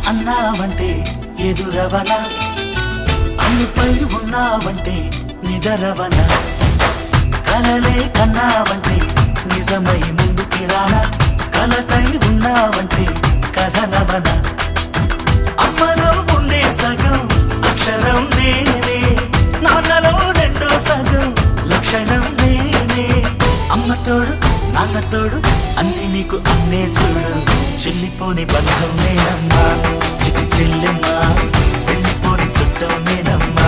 అన్నావంటే ఎదురవన, అన్నిపై ఉన్నావంటే నిదరవన, కలలే కన్నావంటే నిజమై ముందుకి రానా, కలతై ఉన్నావంటే కథనవన. అమ్మలో ఉండే సగం అక్షరం నేనే, నాన్నలో రెండో సగం లక్షణం నేనే. అమ్మ తోడు నాన్న తోడు అన్ని నీకు అన్నే చూడు, చెల్లిపోని బంధం నేనమ్మా, చిటి చెల్లెమ్మా, వెళ్ళిపోని చుట్టం నేనమ్మా.